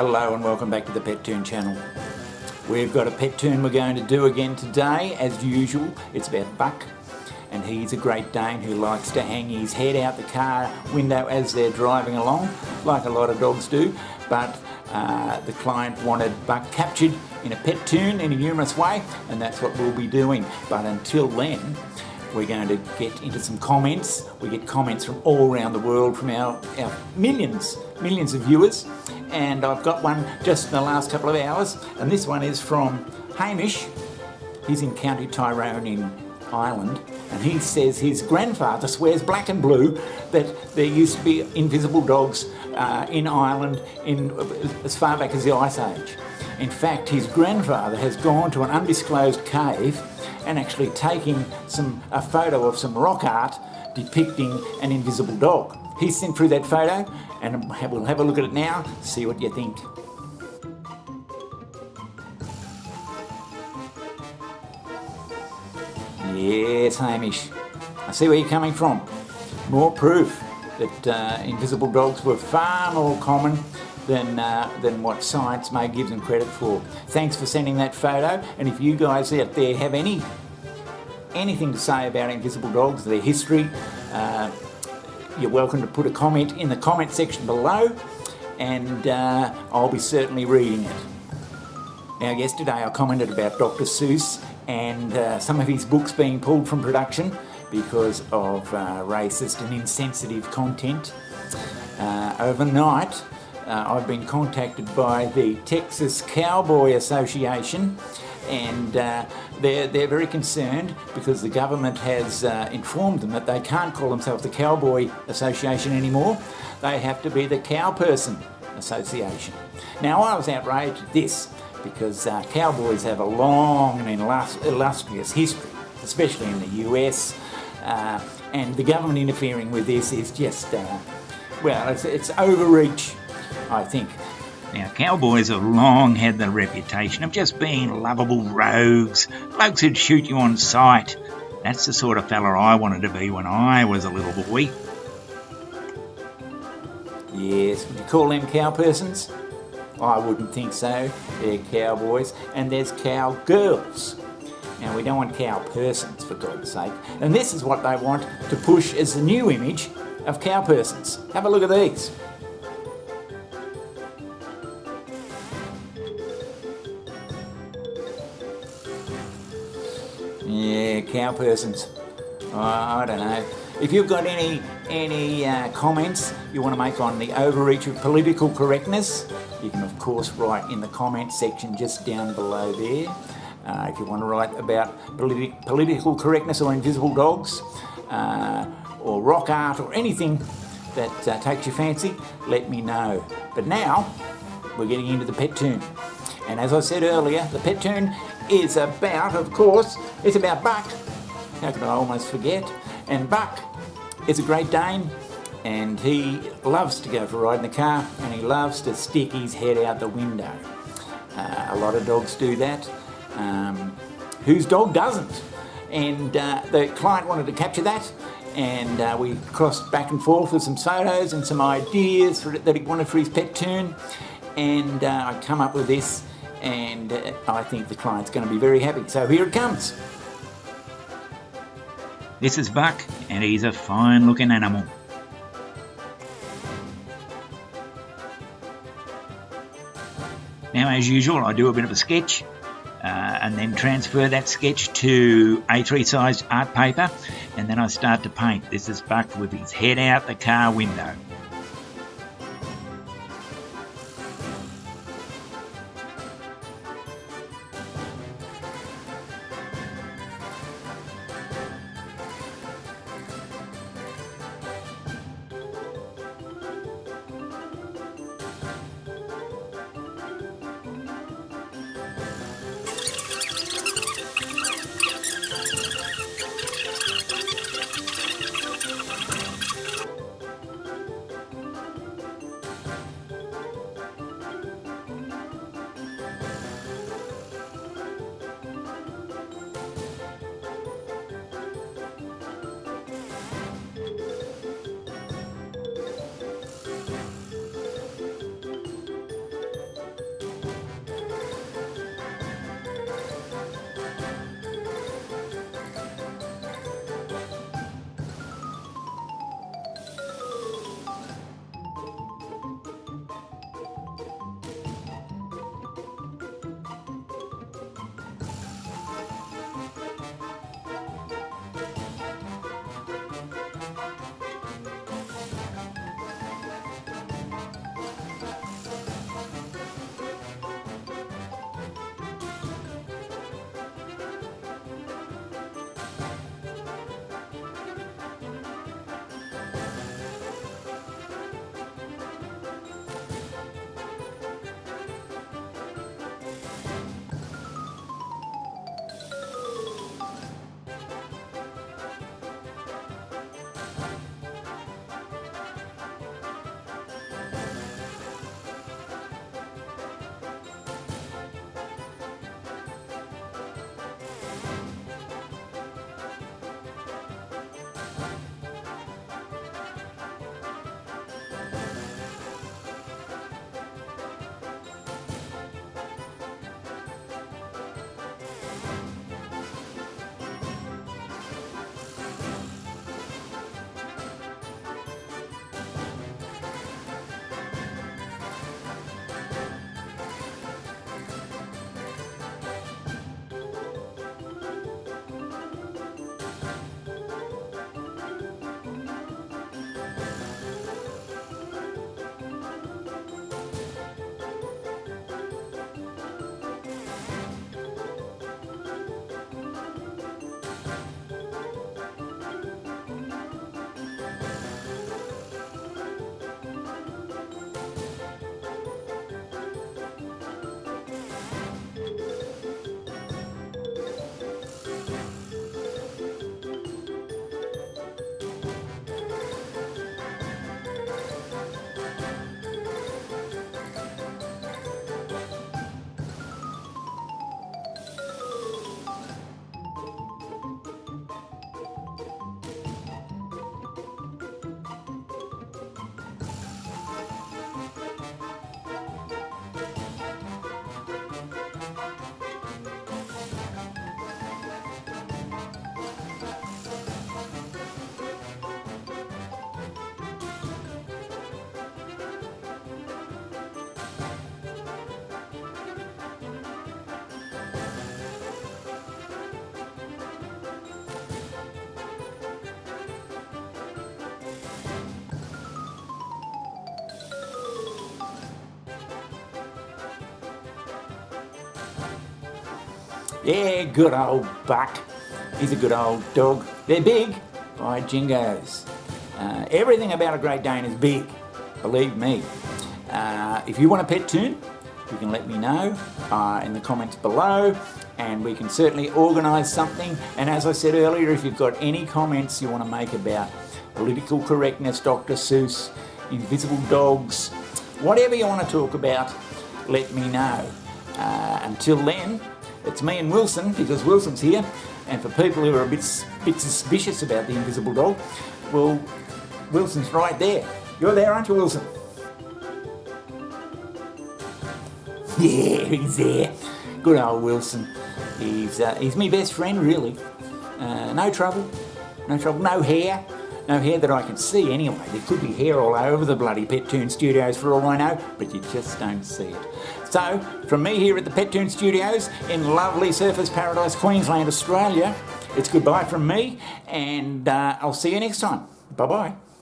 Hello and welcome back to the Pet Toon channel. We've got a pet toon we're going to do again today, as usual. It's about Buck, and he's a Great Dane who likes to hang his head out the car window as they're driving along, like a lot of dogs do. But the client wanted Buck captured in a pet toon in a humorous way, and that's what we'll be doing. But until then, we're going to get into some comments. We get comments from all around the world from our millions of viewers. And I've got one just in the last couple of hours, and this one is from Hamish. He's in County Tyrone in Ireland, and he says his grandfather swears black and blue that there used to be invisible dogs in Ireland as far back as the Ice Age. In fact, his grandfather has gone to an undisclosed cave and actually taking a photo of some rock art depicting an invisible dog. He sent through that photo, and we'll have a look at it now, see what you think. Yes, Hamish, I see where you're coming from. More proof that invisible dogs were far more common than what science may give them credit for. Thanks for sending that photo, and if you guys out there have anything to say about invisible dogs, their history, you're welcome to put a comment in the comment section below, and I'll be certainly reading it. Now, yesterday I commented about Dr. Seuss and some of his books being pulled from production because of racist and insensitive content. Overnight, I've been contacted by the Texas Cowboy Association, and they're very concerned because the government has informed them that they can't call themselves the Cowboy Association anymore. They have to be the Cowpersons Association. Now, I was outraged at this because cowboys have a long and illustrious history, especially in the US, and the government interfering with this is just, it's overreach, I think. Now, cowboys have long had the reputation of just being lovable rogues, blokes who'd shoot you on sight. That's the sort of fella I wanted to be when I was a little boy. Yes, would you call them Cowpersons? I wouldn't think so. They're cowboys, and there's cowgirls. Now, we don't want Cowpersons, for God's sake. And this is what they want to push as the new image of Cowpersons. Have a look at these. Yeah, Cowpersons. I don't know. If you've got any comments you want to make on the overreach of political correctness, you can of course write in the comment section just down below there. If you want to write about political correctness or invisible dogs, or rock art or anything that takes your fancy, let me know. But now we're getting into the pet toon. And as I said earlier, the pet toon is about, of course, it's about Buck. How could I almost forget? And Buck is a Great Dane, and he loves to go for a ride in the car, and he loves to stick his head out the window. A lot of dogs do that. Whose dog doesn't? And the client wanted to capture that, and we crossed back and forth with some photos and some ideas that he wanted for his pet toon, and I come up with this, and I think the client's going to be very happy. So here it comes. This is Buck, and he's a fine-looking animal. Now, as usual, I do a bit of a sketch, and then transfer that sketch to A3 sized art paper, and then I start to paint. This is Buck with his head out the car window. Yeah, good old Buck. He's a good old dog. They're big, by jingoes. Everything about a Great Dane is big, believe me. If you want a pet Toon, you can let me know in the comments below, and we can certainly organise something. And as I said earlier, if you've got any comments you want to make about political correctness, Dr. Seuss, invisible dogs, whatever you want to talk about, let me know. Until then, it's me and Wilson, because Wilson's here, and for people who are a bit suspicious about the invisible dog, well, Wilson's right there. You're there, aren't you, Wilson? Yeah, he's there. Good old Wilson. He's my best friend, really. No trouble, no hair. No hair that I can see anyway. There could be hair all over the bloody Pet Toon Studios for all I know, but you just don't see it. So, from me here at the Pet Toon Studios in lovely Surfers Paradise, Queensland, Australia, it's goodbye from me, and I'll see you next time. Bye-bye.